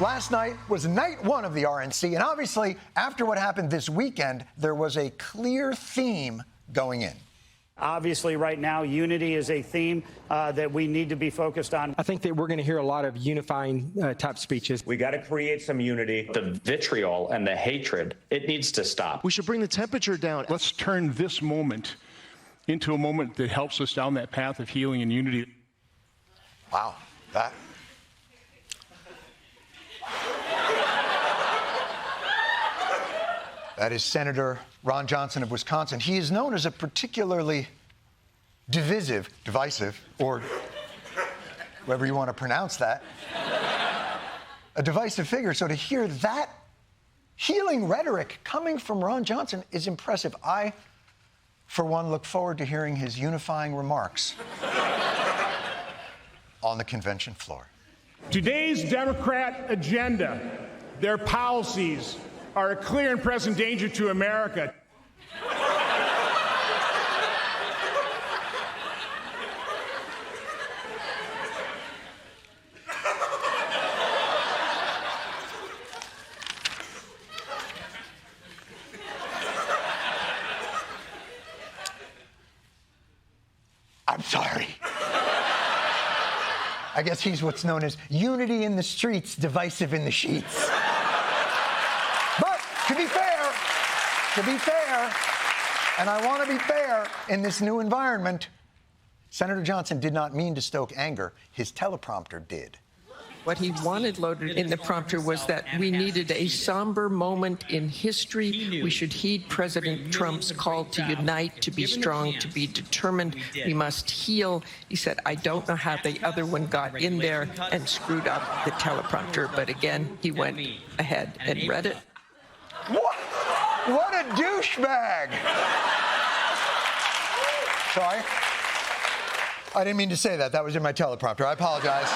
Last night was night one of the RNC, and obviously, after what happened this weekend, there was a clear theme going in. Obviously, right now, unity is a theme that we need to be focused on. I think that we're going to hear a lot of unifying type speeches. We got to create some unity. The vitriol and the hatred, it needs to stop. We should bring the temperature down. Let's turn this moment into a moment that helps us down that path of healing and unity. Wow, that is Senator Ron Johnson of Wisconsin. He is known as a particularly divisive, or however you want to pronounce that, a divisive figure. So to hear that healing rhetoric coming from Ron Johnson is impressive. I, for one, look forward to hearing his unifying remarks on the convention floor. Today's Democrat agenda, their policies, are a clear and present danger to America. I'm sorry. I guess he's what's known as unity in the streets, divisive in the sheets. But to be fair, and I want to be fair in this new environment, Senator Johnson did not mean to stoke anger. His teleprompter did. What he wanted loaded in the prompter was that we needed a somber moment in history. We should heed President Trump's call to unite, to be strong, to be determined. We must heal. He said, I don't know how the other one got in there and screwed up the teleprompter. But again, he went ahead and read it. What a douchebag! Sorry. I didn't mean to say that. That was in my teleprompter. I apologize.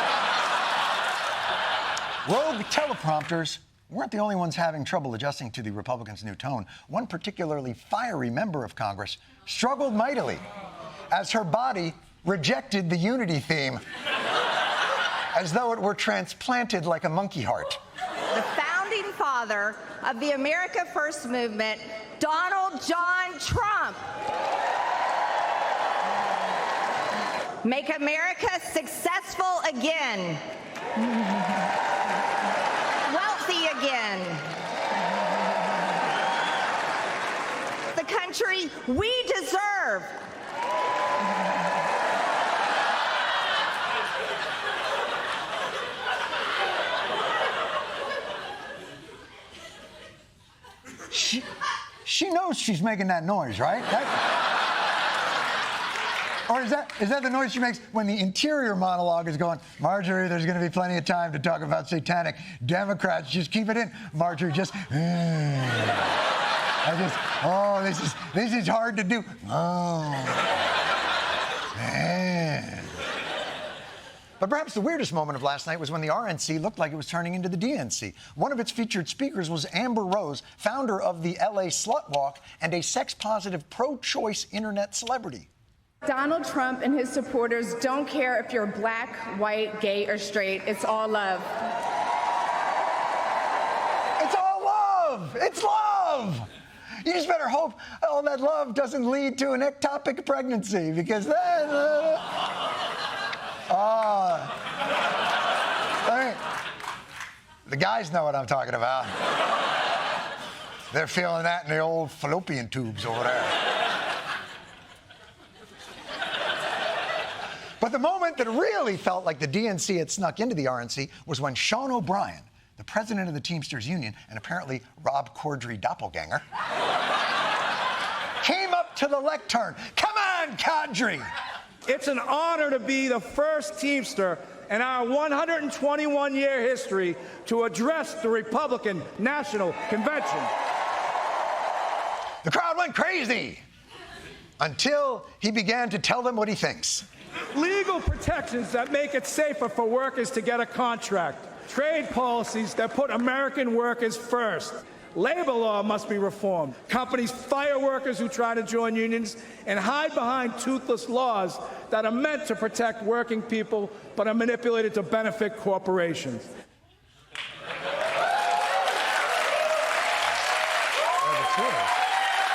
Rogue teleprompters weren't the only ones having trouble adjusting to the Republicans' new tone. One particularly fiery member of Congress struggled mightily as her body rejected the unity theme, as though it were transplanted like a monkey heart. The founding father of the America First movement, Donald John Trump. Make America successful again. Wealthy again. The country we deserve. She knows she's making that noise, right? Or is that the noise she makes when the interior monologue is going, Marjorie, there's going to be plenty of time to talk about satanic Democrats. Just keep it in. Marjorie, this is hard to do. Oh, man. But perhaps the weirdest moment of last night was when the RNC looked like it was turning into the DNC. One of its featured speakers was Amber Rose, founder of the LA Slut Walk and a sex-positive pro-choice internet celebrity. Donald Trump and his supporters don't care if you're black, white, gay, or straight. It's all love. It's all love! It's love! You just better hope all that love doesn't lead to an ectopic pregnancy, because then... the guys know what I'm talking about. They're feeling that in the old fallopian tubes over there. But the moment that really felt like the DNC had snuck into the RNC was when Sean O'Brien, the president of the Teamsters Union, and apparently Rob Corddry doppelganger, came up to the lectern. Come on, Corddry! It's an honor to be the first Teamster in our 121-year history to address the Republican National Convention. The crowd went crazy until he began to tell them what he thinks. Legal protections that make it safer for workers to get a contract. Trade policies that put American workers first. Labor law must be reformed. Companies fire workers who try to join unions and hide behind toothless laws that are meant to protect working people but are manipulated to benefit corporations.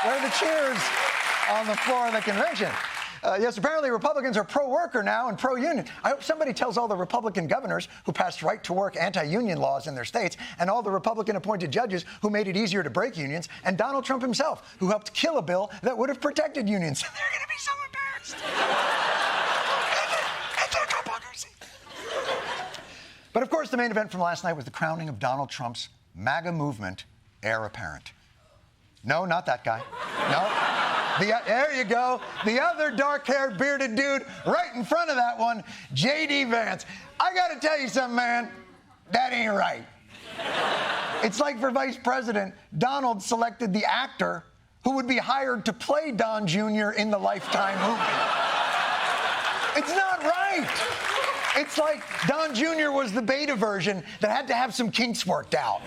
Where are the cheers on the floor of the convention? Yes, apparently Republicans are pro-worker now and pro-union. I hope somebody tells all the Republican governors who passed right-to-work anti-union laws in their states and all the Republican-appointed judges who made it easier to break unions and Donald Trump himself, who helped kill a bill that would have protected unions. They're going to be so embarrassed. Hypocrisy. But, of course, the main event from last night was the crowning of Donald Trump's MAGA movement heir apparent. No, not that guy. No. There you go. The other dark-haired, bearded dude right in front of that one, J.D. Vance. I got to tell you something, man. That ain't right. It's like for vice president, Donald selected the actor who would be hired to play Don Jr. in the Lifetime movie. It's not right. It's like Don Jr. was the beta version that had to have some kinks worked out.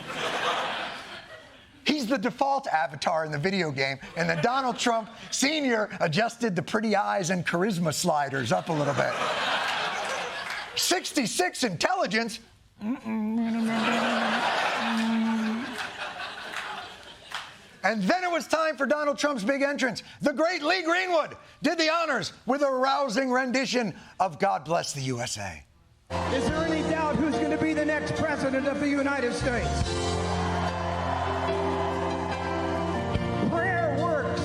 He's the default avatar in the video game, and then Donald Trump Sr. adjusted the pretty eyes and charisma sliders up a little bit. 66 intelligence. And then it was time for Donald Trump's big entrance. The great Lee Greenwood did the honors with a rousing rendition of God Bless the USA. Is there any doubt who's going to be the next president of the United States? Prayer works.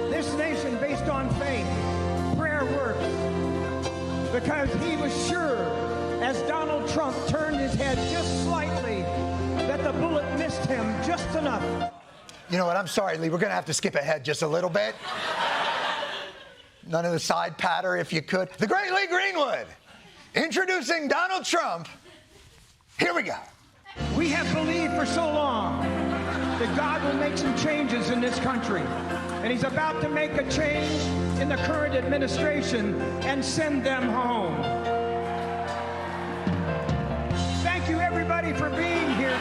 This nation based on faith. Prayer works. Because he was sure, as Donald Trump turned his head just slightly, that the bullet missed him just enough. You know what? I'm sorry, Lee. We're going to have to skip ahead just a little bit. None of the side patter, if you could. The great Lee Greenwood, introducing Donald Trump. Here we go. We have believed for so long that God will make some changes in this country. And he's about to make a change in the current administration and send them home. Thank you, everybody, for being here.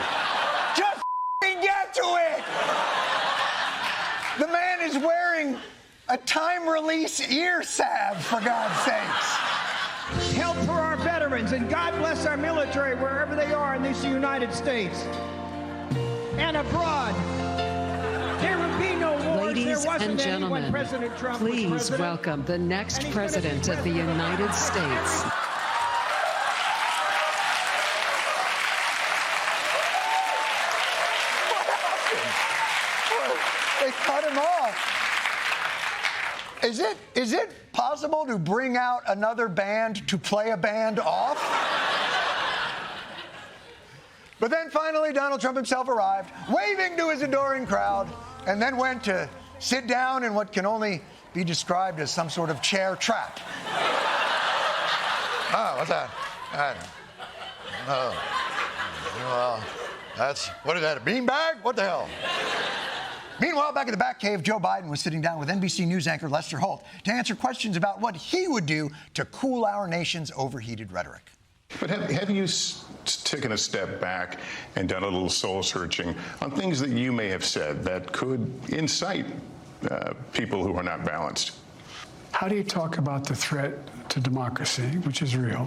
Just get to it! The man is wearing a time-release ear salve, for God's sakes. Help for our veterans, and God bless our military wherever they are in this United States and abroad. There would be no wars. Ladies and gentlemen, please welcome the next president of the United States. They cut him off. Is it possible to bring out another band to play a band off? But then finally, Donald Trump himself arrived, waving to his adoring crowd, and then went to sit down in what can only be described as some sort of chair trap. Oh, what's that? Oh, well, what is that, a beanbag? What the hell? Meanwhile, back in the Batcave, Joe Biden was sitting down with NBC News anchor Lester Holt to answer questions about what he would do to cool our nation's overheated rhetoric. But have you taken a step back and done a little soul searching on things that you may have said that could incite people who are not balanced? How do you talk about the threat to democracy, which is real,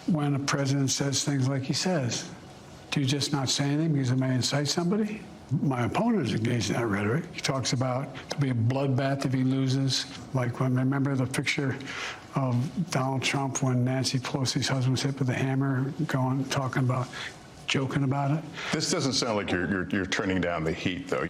when a president says things like he says? Do you just not say anything because it may incite somebody? My opponent is engaged in that rhetoric. He talks about there'll be a bloodbath if he loses. Like, remember the picture of Donald Trump when Nancy Pelosi's husband was hit with a hammer, joking about it? This doesn't sound like you're turning down the heat, though.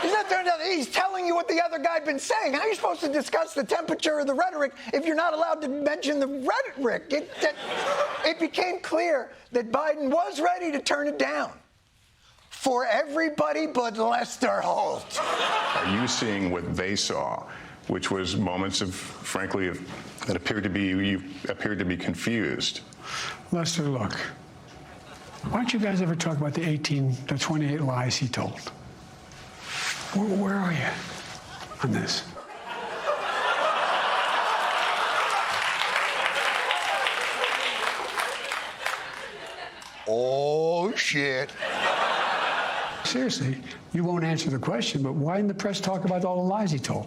He's not turning down the heat. He's telling you what the other guy had been saying. How are you supposed to discuss the temperature of the rhetoric if you're not allowed to mention the rhetoric? It became clear that Biden was ready to turn it down. For everybody but Lester Holt. Are you seeing what they saw, which was moments of, frankly, that appeared to be confused? Lester, look, why don't you guys ever talk about the 28 lies he told? Where are you on this? Oh, shit. Seriously, you won't answer the question, but why didn't the press talk about all the lies he told?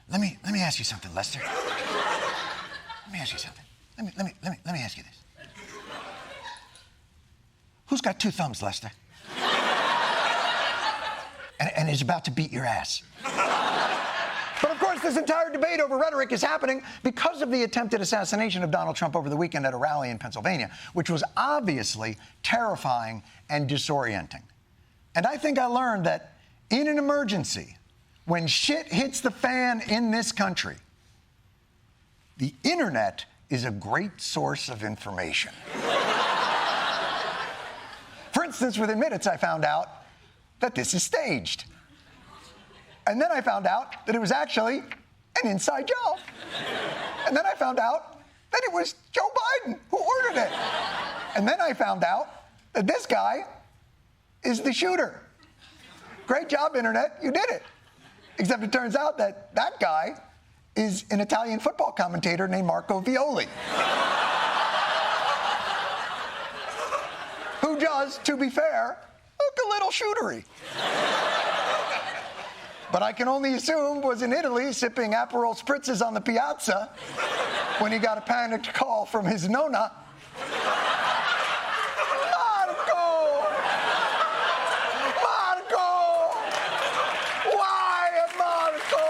Let me ask you something, Lester. Let me ask you something. Let me ask you this. Who's got two thumbs, Lester? and is about to beat your ass. But of course, this entire debate over rhetoric is happening because of the attempted assassination of Donald Trump over the weekend at a rally in Pennsylvania, which was obviously terrifying and disorienting. And I think I learned that in an emergency, when shit hits the fan in this country, the internet is a great source of information. For instance, within minutes, I found out that this is staged. And then I found out that it was actually an inside job. And then I found out that it was Joe Biden who ordered it. And then I found out that this guy is the shooter. Great job, internet, you did it. Except it turns out that that guy is an Italian football commentator named Marco Violi. Who does, to be fair, look a little shootery. But I can only assume was in Italy sipping Aperol spritzes on the piazza when he got a panicked call from his nonna. Marco! Marco! Why, Marco?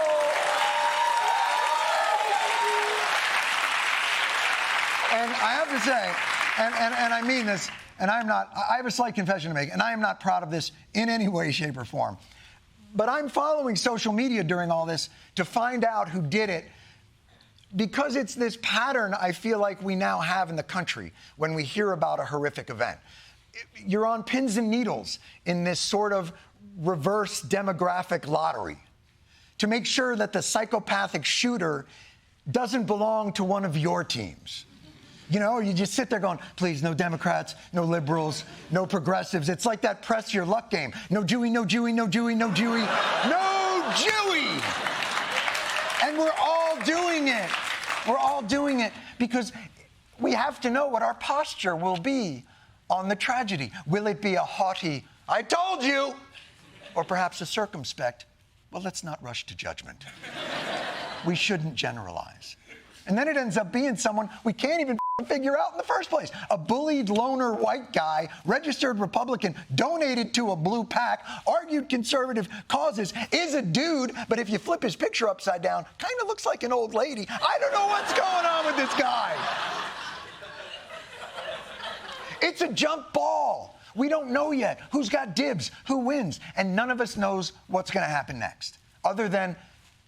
And I have to say, and I mean this, and I have a slight confession to make, and I am not proud of this in any way, shape, or form. But I'm following social media during all this to find out who did it, because it's this pattern I feel like we now have in the country when we hear about a horrific event. You're on pins and needles in this sort of reverse demographic lottery to make sure that the psychopathic shooter doesn't belong to one of your teams. You know, you just sit there going, please, no Democrats, no liberals, no progressives. It's like that press your luck game. No Jewy, no Jewy, no Jewy, no Jewy, no Jewy! And we're all doing it. We're all doing it because we have to know what our posture will be on the tragedy. Will it be a haughty, I told you, or perhaps a circumspect, well, let's not rush to judgment. We shouldn't generalize. And then it ends up being someone we can't even figure out in the first place. A bullied loner white guy, registered Republican, donated to a blue PAC, argued conservative causes, is a dude, but if you flip his picture upside down, kind of looks like an old lady. I don't know what's going on with this guy. It's a jump ball. We don't know yet who's got dibs, who wins, and none of us knows what's going to happen next, other than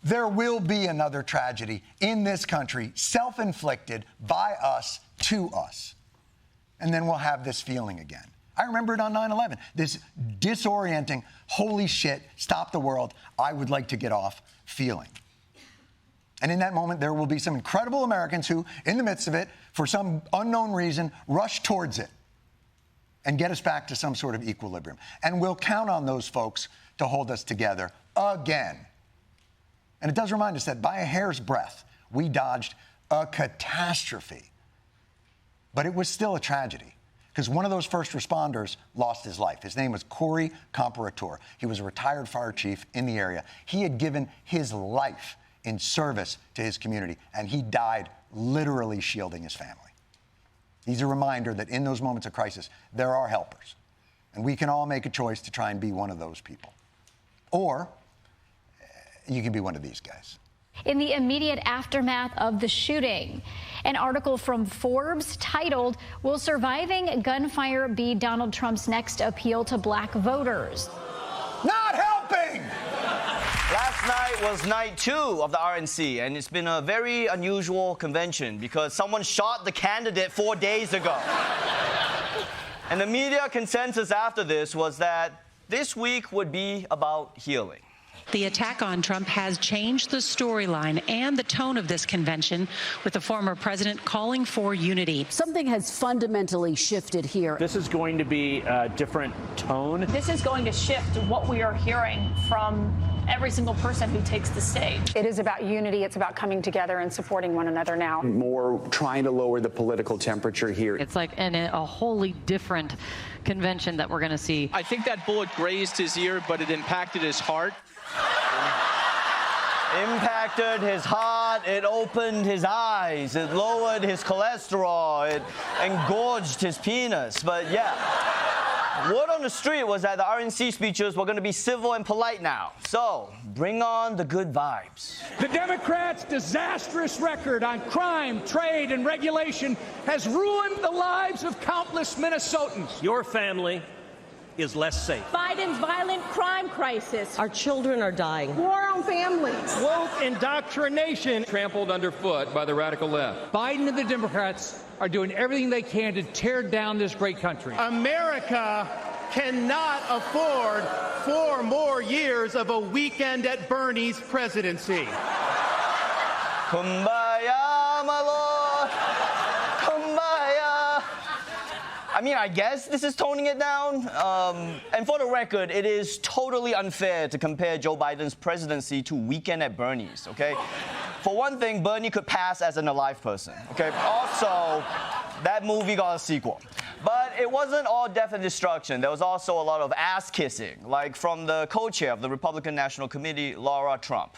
there will be another tragedy in this country, self-inflicted by us to us. And then we'll have this feeling again. I remember it on 9/11, this disorienting, holy shit, stop the world, I would like to get off feeling. And in that moment, there will be some incredible Americans who, in the midst of it, for some unknown reason, rush towards it and get us back to some sort of equilibrium. And we'll count on those folks to hold us together again. And it does remind us that by a hair's breadth, we dodged a catastrophe. But it was still a tragedy, because one of those first responders lost his life. His name was Corey Comparator. He was a retired fire chief in the area. He had given his life in service to his community, and he died literally shielding his family. He's a reminder that in those moments of crisis, there are helpers, and we can all make a choice to try and be one of those people. Or you can be one of these guys. In the immediate aftermath of the shooting, an article from Forbes titled, "Will Surviving Gunfire Be Donald Trump's Next Appeal to Black Voters?" Not helping! Last night was night 2 of the RNC, and it's been a very unusual convention because someone shot the candidate 4 days ago. And the media consensus after this was that this week would be about healing. The attack on Trump has changed the storyline and the tone of this convention, with the former president calling for unity. Something has fundamentally shifted here. This is going to be a different tone. This is going to shift what we are hearing from every single person who takes the stage. It is about unity. It's about coming together and supporting one another now. More trying to lower the political temperature here. It's like a wholly different convention that we're going to see. I think that bullet grazed his ear, but it impacted his heart. Impacted his heart, it opened his eyes, it lowered his cholesterol, it engorged his penis. But yeah, Word on the street was that the RNC speeches were going to be civil and polite now. So, bring on the good vibes. The Democrats' disastrous record on crime, trade, and regulation has ruined the lives of countless Minnesotans. Your family is less safe. Biden's violent crime crisis. Our children are dying. War on families. Woke indoctrination. Trampled underfoot by the radical left. Biden and the Democrats are doing everything they can to tear down this great country. America cannot afford 4 more years of a weekend at Bernie's presidency. Kumbaya, my lord. Kumbaya. I mean, I guess this is toning it down. And for the record, it is totally unfair to compare Joe Biden's presidency to Weekend at Bernie's, okay? For one thing, Bernie could pass as an alive person, okay? Also, that movie got a sequel. But it wasn't all death and destruction. There was also a lot of ass kissing, like from the co-chair of the Republican National Committee, Laura Trump.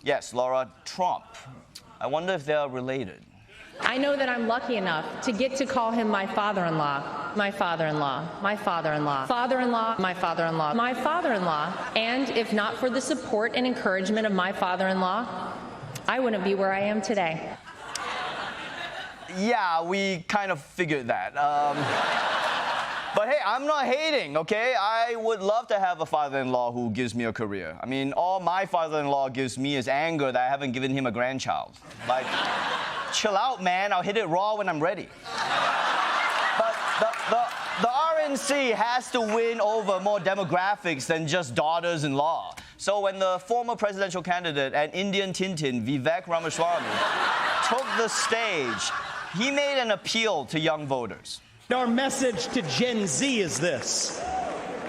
Yes, Laura Trump. I wonder if they're related. I know that I'm lucky enough to get to call him my father-in-law, my father-in-law, my father-in-law, father-in-law, my father-in-law, my father-in-law. And if not for the support and encouragement of my father-in-law, I wouldn't be where I am today. Yeah, we kind of figured that. But hey, I'm not hating, okay? I would love to have a father-in-law who gives me a career. I mean, all my father-in-law gives me is anger that I haven't given him a grandchild. Like, chill out, man. I'll hit it raw when I'm ready. But the RNC has to win over more demographics than just daughters-in-law. So when the former presidential candidate and Indian Tintin, Vivek Ramaswamy, took the stage, he made an appeal to young voters. Our message to Gen Z is this.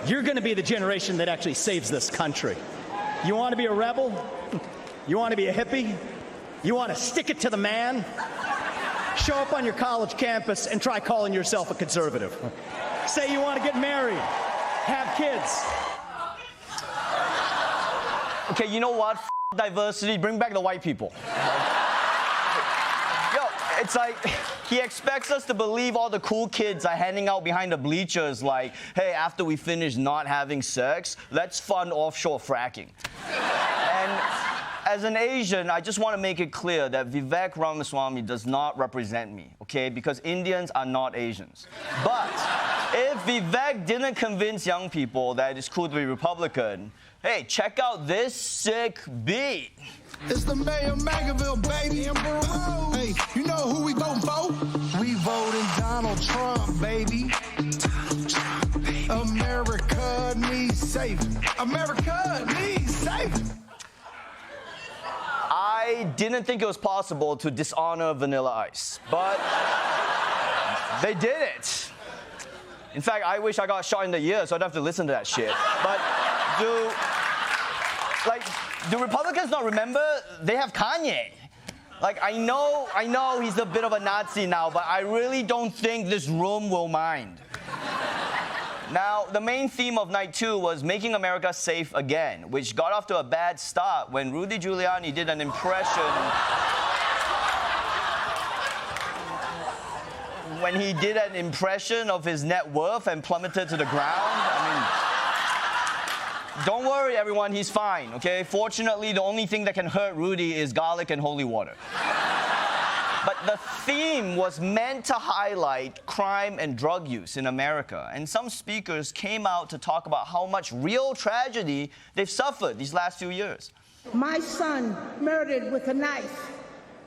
You're going to be the generation that actually saves this country. You want to be a rebel? You want to be a hippie? You want to stick it to the man? Show up on your college campus and try calling yourself a conservative. Say you want to get married, have kids. Okay, you know what? Diversity, bring back the white people. Yo, it's like he expects us to believe all the cool kids are hanging out behind the bleachers like, hey, after we finish not having sex, let's fund offshore fracking. And as an Asian, I just want to make it clear that Vivek Ramaswamy does not represent me, okay? Because Indians are not Asians. But if Vivek didn't convince young people that it's cool to be Republican, hey, check out this sick beat. It's the mayor of Magaville, baby. Hey, you know who we voting for? We voting Donald Trump, baby. America needs saving. America needs saving. I didn't think it was possible to dishonor Vanilla Ice, but they did it. In fact, I wish I got shot in the ear so I'd have to listen to that shit. But do Republicans not remember? They have Kanye. Like, I know he's a bit of a Nazi now, but I really don't think this room will mind. Now, the main theme of night 2 was making America safe again, which got off to a bad start when Rudy Giuliani did an impression. When he did an impression of his net worth and plummeted to the ground. I mean, don't worry, everyone, he's fine, okay? Fortunately, the only thing that can hurt Rudy is garlic and holy water. But the theme was meant to highlight crime and drug use in America. And some speakers came out to talk about how much real tragedy they've suffered these last few years. My son murdered with a knife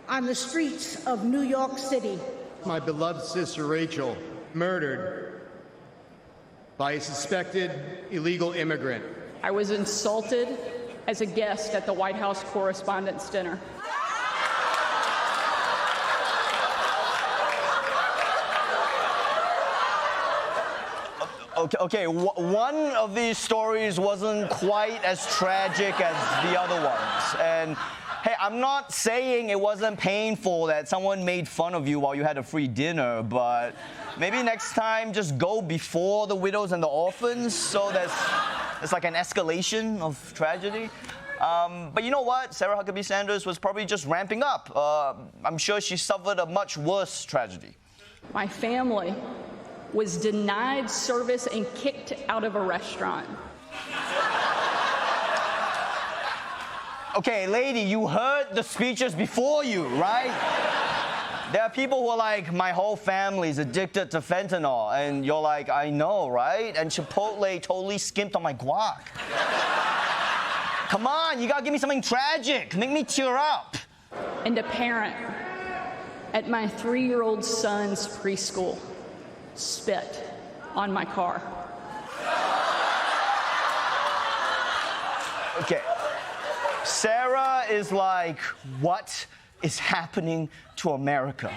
on the streets of New York City. My beloved sister Rachel murdered by a suspected illegal immigrant. I was insulted as a guest at the White House Correspondents' Dinner. Okay, one of these stories wasn't quite as tragic as the other ones. And hey, I'm not saying it wasn't painful that someone made fun of you while you had a free dinner, but maybe next time just go before the widows and the orphans so there's like an escalation of tragedy. But you know what? Sarah Huckabee Sanders was probably just ramping up. I'm sure she suffered a much worse tragedy. My family was denied service and kicked out of a restaurant. Okay, lady, you heard the speeches before you, right? There are people who are like, my whole family's addicted to fentanyl. And you're like, I know, right? And Chipotle totally skimped on my guac. Come on, you gotta give me something tragic. Make me tear up. And a parent at my 3-year-old son's preschool spit on my car. Okay. Sarah is like, what is happening to America?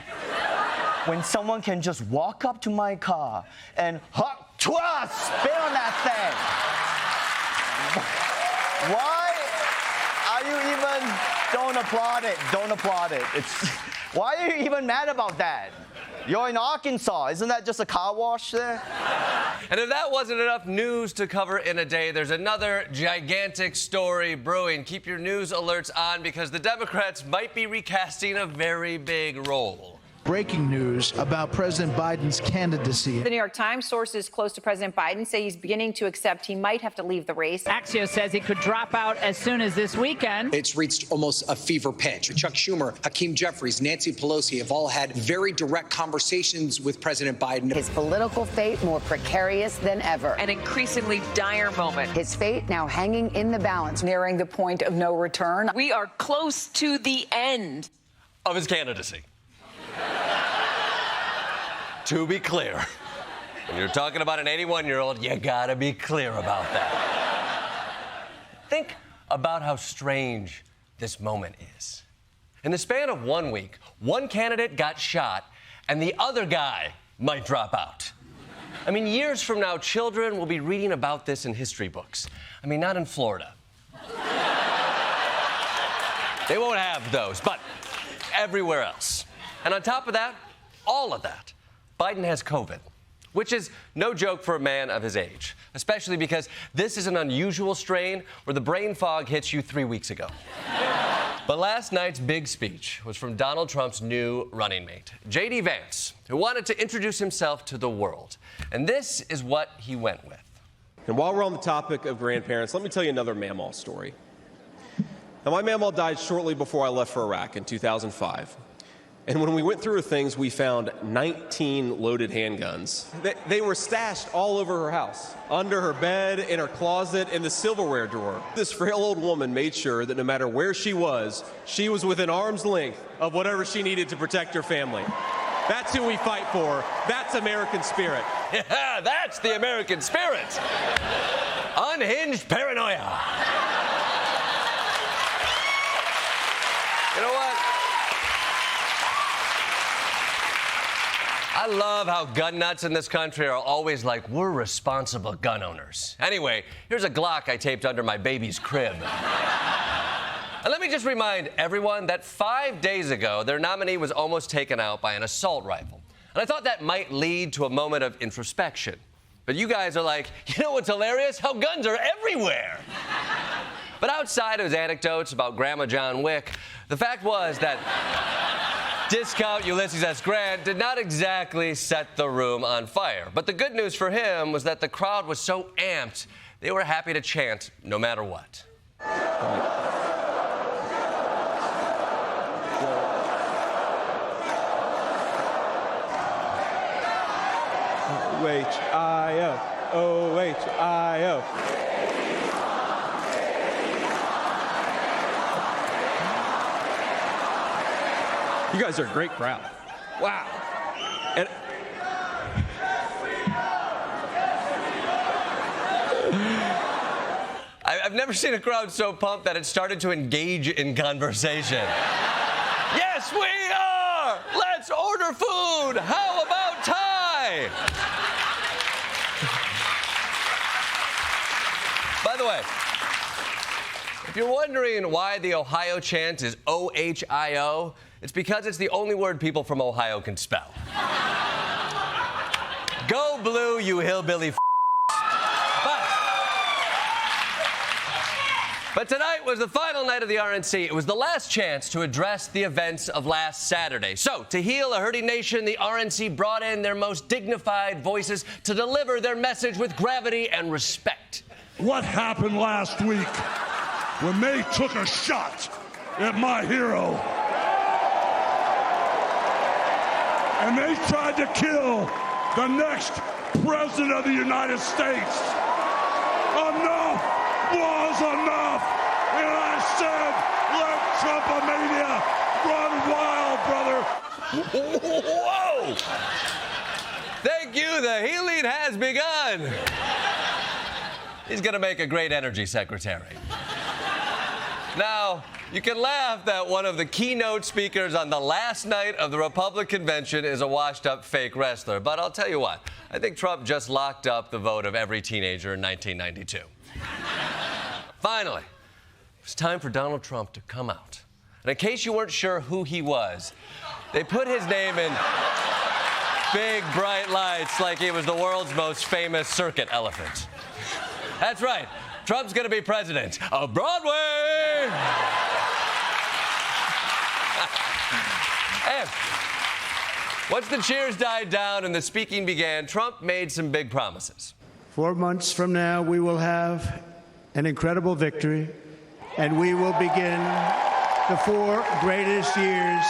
When someone can just walk up to my car and spit on that thing. Why are you even, don't applaud it, don't applaud it. Why are you even mad about that? You're in Arkansas, isn't that just a car wash there? And if that wasn't enough news to cover in a day, there's another gigantic story brewing. Keep your news alerts on because the Democrats might be recasting a very big role. Breaking news about President Biden's candidacy. The New York Times sources close to President Biden say he's beginning to accept he might have to leave the race. Axios says he could drop out as soon as this weekend. It's reached almost a fever pitch. Chuck Schumer, Hakeem Jeffries, Nancy Pelosi have all had very direct conversations with President Biden. His political fate more precarious than ever. An increasingly dire moment. His fate now hanging in the balance. Nearing the point of no return. We are close to the end of his candidacy. To be clear, when you're talking about an 81-year-old, you gotta be clear about that. Think about how strange this moment is. In the span of 1 week, one candidate got shot, and the other guy might drop out. I mean, years from now, children will be reading about this in history books. I mean, not in Florida. They won't have those, but everywhere else. And on top of that, all of that, Biden has COVID, which is no joke for a man of his age, especially because this is an unusual strain where the brain fog hits you 3 weeks ago. But last night's big speech was from Donald Trump's new running mate, J.D. Vance, who wanted to introduce himself to the world. And this is what he went with. And while we're on the topic of grandparents, let me tell you another Mamaw story. Now, my Mamaw died shortly before I left for Iraq in 2005. And when we went through her things, we found 19 loaded handguns. They were stashed all over her house, under her bed, in her closet, in the silverware drawer. This frail old woman made sure that no matter where she was within arm's length of whatever she needed to protect her family. That's who we fight for. That's American spirit. Yeah, that's the American spirit. Unhinged paranoia. You know what? I love how gun nuts in this country are always like, we're responsible gun owners. Anyway, here's a Glock I taped under my baby's crib. And let me just remind everyone that 5 days ago, their nominee was almost taken out by an assault rifle. And I thought that might lead to a moment of introspection. But you guys are like, you know what's hilarious? How guns are everywhere. But outside of his anecdotes about Grandma John Wick, the fact was that discount Ulysses S. Grant did not exactly set the room on fire. But the good news for him was that the crowd was so amped, they were happy to chant no matter what. O-H-I-O, O-H-I-O. You guys are a great crowd. Wow. And I've never seen a crowd so pumped that it started to engage in conversation. Yes, we are! Let's order food! How about Thai? By the way, if you're wondering why the Ohio chant is O-H-I-O, it's because it's the only word people from Ohio can spell. Go blue, you hillbilly f***. But But tonight was the final night of the RNC. It was the last chance to address the events of last Saturday. So, to heal a hurting nation, the RNC brought in their most dignified voices to deliver their message with gravity and respect. What happened last week when they took a shot at my hero and they tried to kill the next president of the United States? Enough was enough, and I said, let Trumpomania run wild, brother. Whoa! Thank you. The healing has begun. He's going to make a great energy secretary. Now, you can laugh that one of the keynote speakers on the last night of the Republican convention is a washed-up fake wrestler. But I'll tell you what, I think Trump just locked up the vote of every teenager in 1992. Finally, it's time for Donald Trump to come out. And in case you weren't sure who he was, they put his name in big, bright lights like he was the world's most famous circuit elephant. That's right. Trump's going to be president of Broadway. And once the cheers died down and the speaking began, Trump made some big promises. 4 months from now, we will have an incredible victory, and we will begin the 4 greatest years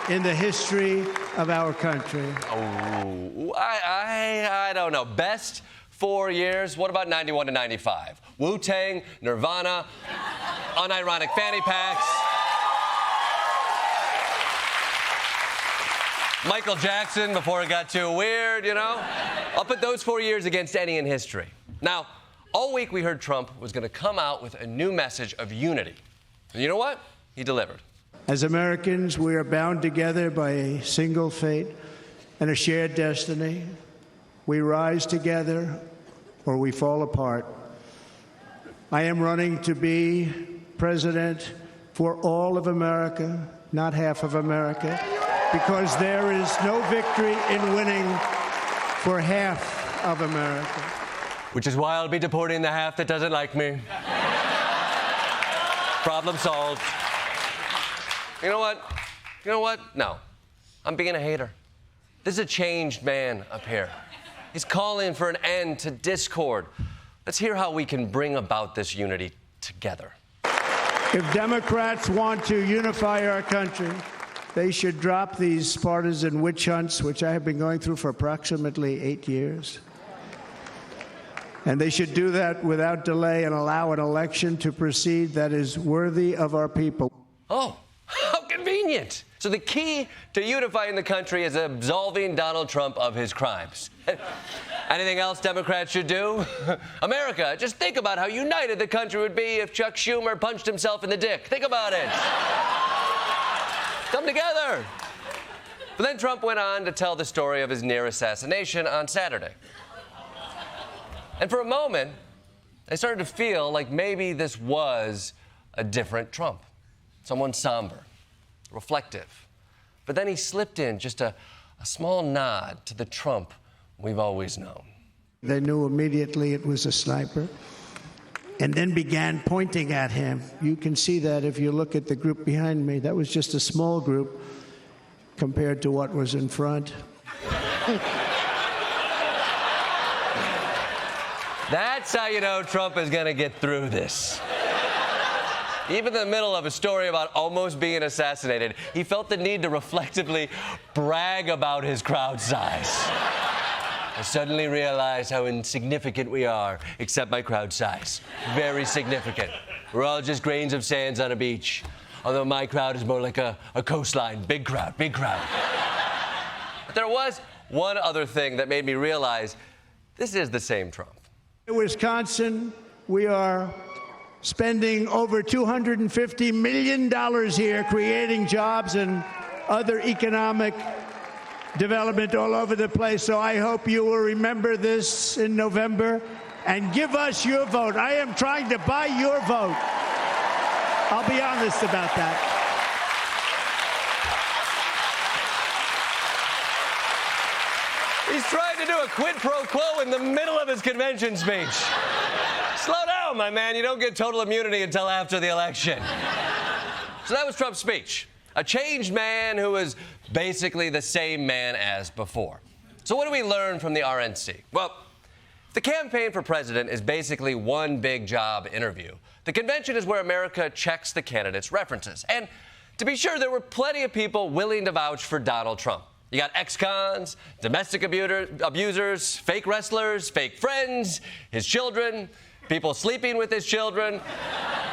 in the history of our country. Oh, I don't know. Best 4 years? What about 91 to 95? Wu-Tang, Nirvana, unironic fanny packs, Michael Jackson before it got too weird, you know? I'll put those 4 years against any in history. Now, all week we heard Trump was going to come out with a new message of unity. And you know what? He delivered. As Americans, we are bound together by a single fate and a shared destiny. We rise together or we fall apart. I am running to be president for all of America, not half of America, because there is no victory in winning for half of America. Which is why I'll be deporting the half that doesn't like me. Problem solved. You know what? You know what? No. I'm being a hater. This is a changed man up here. He's calling for an end to discord. Let's hear how we can bring about this unity together. If Democrats want to unify our country, they should drop these partisan witch hunts, which I have been going through for approximately 8 years. And they should do that without delay and allow an election to proceed that is worthy of our people. Oh, how convenient. So the key to unifying the country is absolving Donald Trump of his crimes. Anything else Democrats should do? America, just think about how united the country would be if Chuck Schumer punched himself in the dick. Think about it. Come together. But then Trump went on to tell the story of his near assassination on Saturday. And for a moment, I started to feel like maybe this was a different Trump. Someone somber, reflective. But then he slipped in just a small nod to the Trump we've always known. They knew immediately it was a sniper and then began pointing at him. You can see that if you look at the group behind me. That was just a small group compared to what was in front. That's how you know Trump is going to get through this. Even in the middle of a story about almost being assassinated, he felt the need to reflectively brag about his crowd size. I suddenly realized how insignificant we are, except my crowd size. Very significant. We're all just grains of sand on a beach, although my crowd is more like a coastline. Big crowd, big crowd. But there was one other thing that made me realize this is the same Trump. In Wisconsin, we are spending over $250 million here creating jobs and other economic development all over the place. So I hope you will remember this in November and give us your vote. I am trying to buy your vote. I'll be honest about that. He's trying to do a quid pro quo in the middle of his convention speech. Slow down. No, my man, you don't get total immunity until after the election. So that was Trump's speech. A changed man who is basically the same man as before. So what do we learn from the RNC? Well, the campaign for president is basically one big job interview. The convention is where America checks the candidates' references. And to be sure, there were plenty of people willing to vouch for Donald Trump. You got ex-cons, domestic abusers, fake wrestlers, fake friends, his children, people sleeping with his children,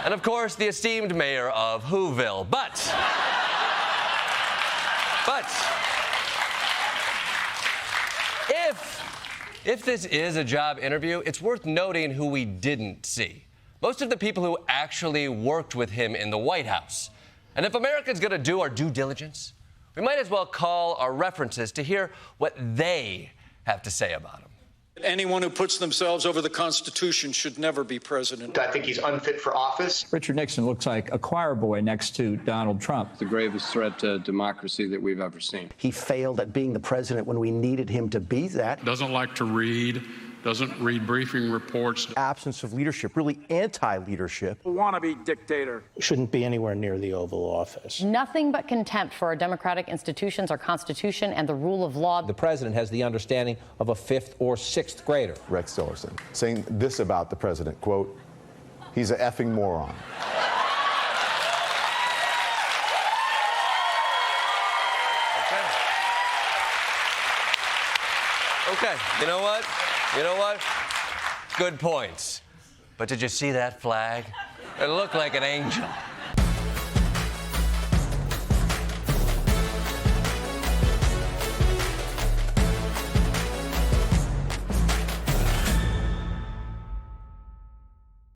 and of course, the esteemed mayor of Whoville. But if this is a job interview, it's worth noting who we didn't see. Most of the people who actually worked with him in the White House. And if America's going to do our due diligence, we might as well call our references to hear what they have to say about him. Anyone who puts themselves over the Constitution should never be president. I think he's unfit for office. Richard Nixon looks like a choir boy next to Donald Trump. The gravest threat to democracy that we've ever seen. He failed at being the president when we needed him to be that. Doesn't like to read, doesn't read briefing reports. Absence of leadership, really anti-leadership. Wannabe dictator. Shouldn't be anywhere near the Oval Office. Nothing but contempt for our democratic institutions, our Constitution, and the rule of law. The president has the understanding of a 5th or 6th grader. Rex Tillerson saying this about the president, quote, he's an effing moron. Okay, you know what? Good points. But did you see that flag? It looked like an angel.